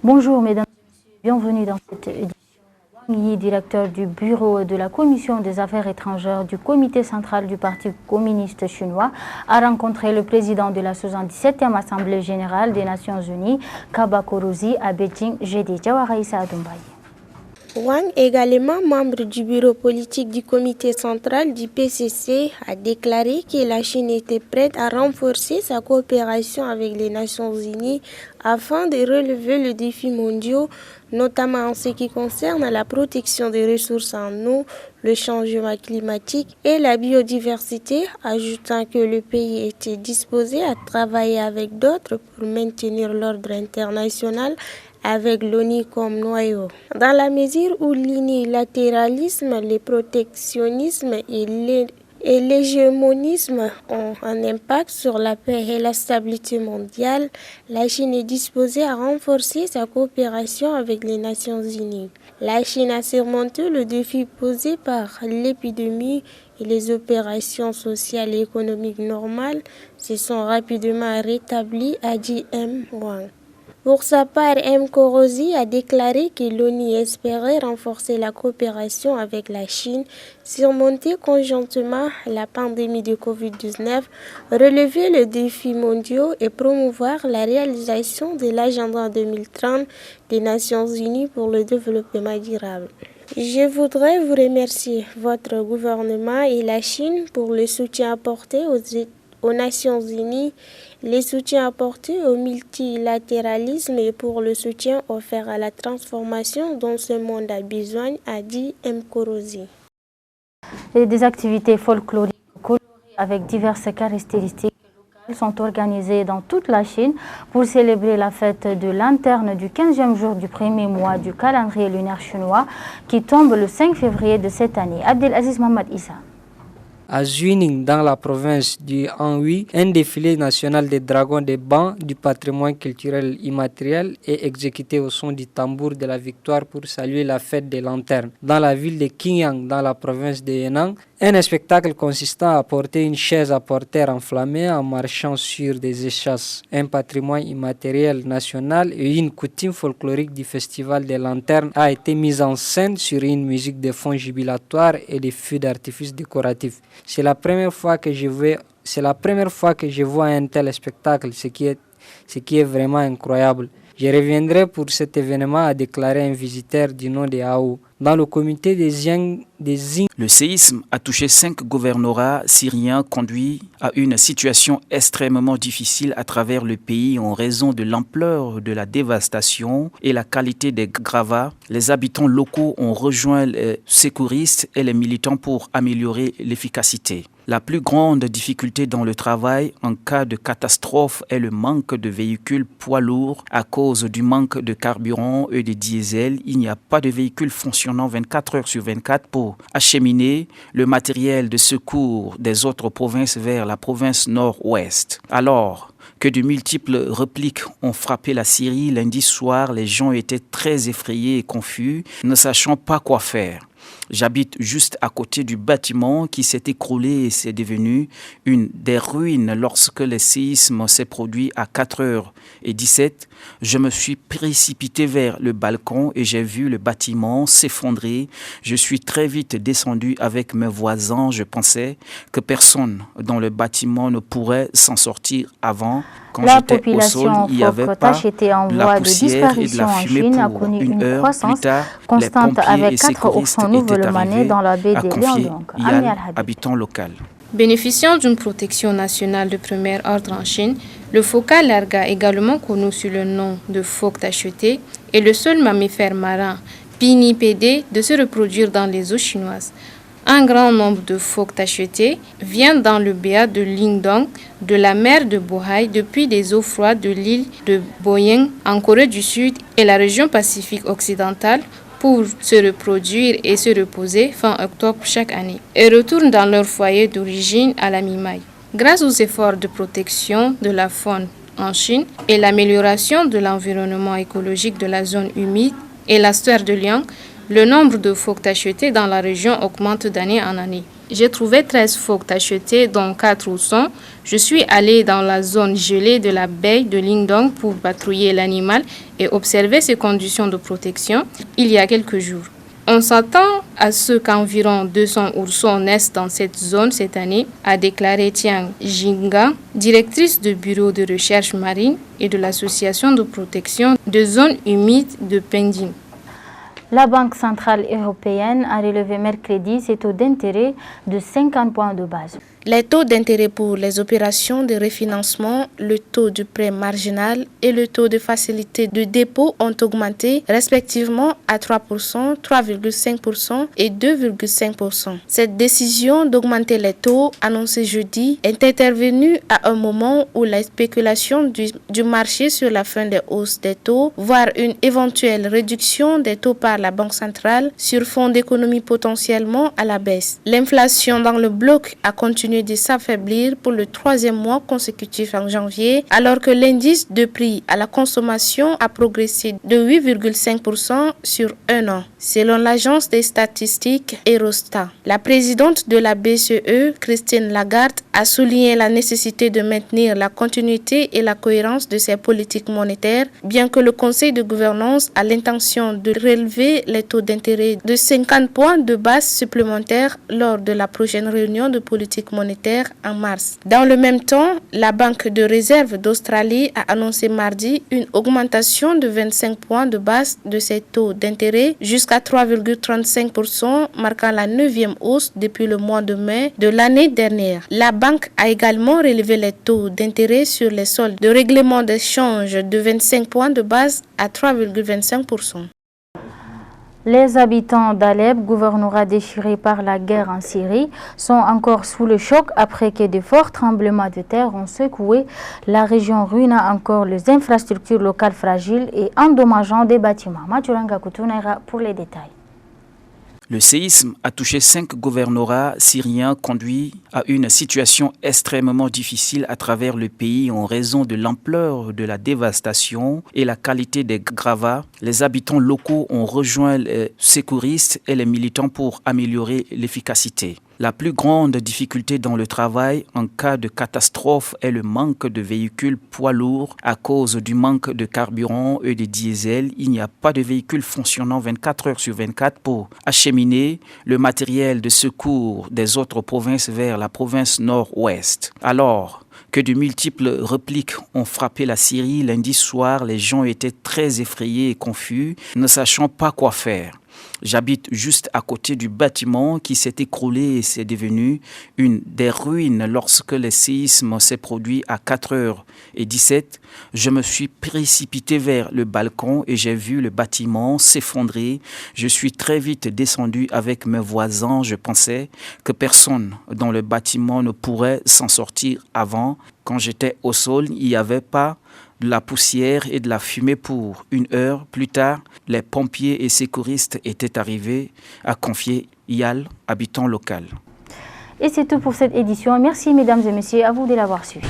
Bonjour mesdames et messieurs, bienvenue dans cette édition. Wang Yi, directeur du bureau de la Commission des affaires étrangères du comité central du Parti communiste chinois, a rencontré le président de la 77e Assemblée générale des Nations unies, Kaba Kourouzi, à Beijing, jeudi. Jawaraïsa Adumbaye. Wang, également membre du bureau politique du comité central du PCC, a déclaré que la Chine était prête à renforcer sa coopération avec les Nations unies afin de relever les défis mondiaux, notamment en ce qui concerne la protection des ressources en eau, le changement climatique et la biodiversité, ajoutant que le pays était disposé à travailler avec d'autres pour maintenir l'ordre international avec l'ONU comme noyau. Dans la mesure où l'unilatéralisme, le protectionnisme et l'hégémonisme ont un impact sur la paix et la stabilité mondiale, la Chine est disposée à renforcer sa coopération avec les Nations unies. La Chine a surmonté le défi posé par l'épidémie et les opérations sociales et économiques normales se sont rapidement rétablies, a dit M. Wang. Pour sa part, M. Kourouzi a déclaré que l'ONU espérait renforcer la coopération avec la Chine, surmonter conjointement la pandémie de Covid-19, relever les défis mondiaux et promouvoir la réalisation de l'agenda 2030 des Nations unies pour le développement durable. Je voudrais vous remercier, votre gouvernement et la Chine, pour le soutien apporté aux Nations unies, les soutiens apportés au multilatéralisme et pour le soutien offert à la transformation dont ce monde a besoin, a dit M. Kourouzi. Des activités folkloriques colorées avec diverses caractéristiques locales sont organisées dans toute la Chine pour célébrer la fête de lanterne du 15e jour du premier mois du calendrier lunaire chinois qui tombe le 5 février de cette année. Abdelaziz Mohamed Issa. À Zuining, dans la province du Anhui, un défilé national des dragons des bancs du patrimoine culturel immatériel est exécuté au son du tambour de la victoire pour saluer la fête des lanternes. Dans la ville de Qingyang, dans la province de Henan, un spectacle consistant à porter une chaise à porteur enflammée en marchant sur des échasses, un patrimoine immatériel national et une coutume folklorique du festival des lanternes a été mise en scène sur une musique de fond jubilatoire et des feux d'artifice décoratifs. C'est la première fois que je vois un tel spectacle, ce qui est vraiment incroyable. Je reviendrai pour cet événement, a déclaré un visiteur du nom de Hao. Dans le comité des Zing. Le séisme a touché 5 gouvernorats syriens, conduit à une situation extrêmement difficile à travers le pays en raison de l'ampleur de la dévastation et la qualité des gravats. Les habitants locaux ont rejoint les secouristes et les militants pour améliorer l'efficacité. La plus grande difficulté dans le travail en cas de catastrophe est le manque de véhicules poids lourds à cause du manque de carburant et de diesel. Il n'y a pas de véhicules fonctionnant 24 heures sur 24 pour acheminer le matériel de secours des autres provinces vers la province nord-ouest. Alors que de multiples répliques ont frappé la Syrie, lundi soir, les gens étaient très effrayés et confus, ne sachant pas quoi faire. J'habite juste à côté du bâtiment qui s'est écroulé et c'est devenu une des ruines lorsque le séisme s'est produit à 4h17. Je me suis précipité vers le balcon et j'ai vu le bâtiment s'effondrer. Je suis très vite descendu avec mes voisins. Je pensais que personne dans le bâtiment ne pourrait s'en sortir avant. Quand La j'étais au sol, il n'y avait pas de la poussière et de la fumée pour une heure. Plus tard, les pompiers et secouristes étaient arrivés, a confié Yan, habitant local. Bénéficiant d'une protection nationale de premier ordre en Chine, le phoca larga, également connu sous le nom de phoque tacheté, est le seul mammifère marin pinnipédé de se reproduire dans les eaux chinoises. Un grand nombre de phoques tachetés viennent dans le béat de Lingdong, de la mer de Bohai, depuis les eaux froides de l'île de Boyang en Corée du Sud et la région Pacifique occidentale pour se reproduire et se reposer fin octobre chaque année et retournent dans leur foyer d'origine à la mi-mai. Grâce aux efforts de protection de la faune en Chine et l'amélioration de l'environnement écologique de la zone humide et l'estuaire de Liang, le nombre de phoques tachetés dans la région augmente d'année en année. j'ai trouvé 13 phoques tachetés, dont 4 oursons. Je suis allée dans la zone gelée de la baie de Lingdong pour patrouiller l'animal et observer ses conditions de protection il y a quelques jours. On s'attend à ce qu'environ 200 oursons naissent dans cette zone cette année, a déclaré Tiang Jinga, directrice du bureau de recherche marine et de l'association de protection des zones humides de Pending. La Banque centrale européenne a relevé mercredi ses taux d'intérêt de 50 points de base. Les taux d'intérêt pour les opérations de refinancement, le taux du prêt marginal et le taux de facilité de dépôt ont augmenté respectivement à 3%, 3,5% et 2,5%. Cette décision d'augmenter les taux annoncée jeudi est intervenue à un moment où la spéculation du marché sur la fin des hausses des taux, voire une éventuelle réduction des taux par la Banque centrale sur fond d'économie potentiellement à la baisse. L'inflation dans le bloc a continué de s'affaiblir pour le 3e mois consécutif en janvier, alors que l'indice de prix à la consommation a progressé de 8,5% sur un an, selon l'agence des statistiques Eurostat. La présidente de la BCE, Christine Lagarde, a souligné la nécessité de maintenir la continuité et la cohérence de ses politiques monétaires, bien que le Conseil de gouvernance a l'intention de relever les taux d'intérêt de 50 points de base supplémentaires lors de la prochaine réunion de politique monétaire en mars. Dans le même temps, la Banque de réserve d'Australie a annoncé mardi une augmentation de 25 points de base de ses taux d'intérêt jusqu'à 3,35%, marquant la 9e hausse depuis le mois de mai de l'année dernière. La banque a également relevé les taux d'intérêt sur les soldes de règlement d'échange de 25 points de base à 3,25%. Les habitants d'Alep, gouvernorat déchiré par la guerre en Syrie, sont encore sous le choc après que de forts tremblements de terre ont secoué la région, ruinant encore les infrastructures locales fragiles et endommageant des bâtiments. Maturanga Koutounera pour les détails. Le séisme a touché 5 gouvernorats syriens, conduit à une situation extrêmement difficile à travers le pays en raison de l'ampleur de la dévastation et la qualité des gravats. Les habitants locaux ont rejoint les secouristes et les militants pour améliorer l'efficacité. La plus grande difficulté dans le travail en cas de catastrophe est le manque de véhicules poids lourds à cause du manque de carburant et de diesel. Il n'y a pas de véhicules fonctionnant 24 heures sur 24 pour acheminer le matériel de secours des autres provinces vers la province nord-ouest. Alors que de multiples répliques ont frappé la Syrie, lundi soir, les gens étaient très effrayés et confus, ne sachant pas quoi faire. J'habite juste à côté du bâtiment qui s'est écroulé et c'est devenu une des ruines lorsque le séisme s'est produit à 4h17. Je me suis précipité vers le balcon et j'ai vu le bâtiment s'effondrer. Je suis très vite descendu avec mes voisins. Je pensais que personne dans le bâtiment ne pourrait s'en sortir avant. Quand j'étais au sol, il n'y avait pas de la poussière et de la fumée pour 1 heure. Plus tard, les pompiers et secouristes étaient arrivés, a confié Yal, habitant local. Et c'est tout pour cette édition. Merci mesdames et messieurs, à vous de l'avoir suivi.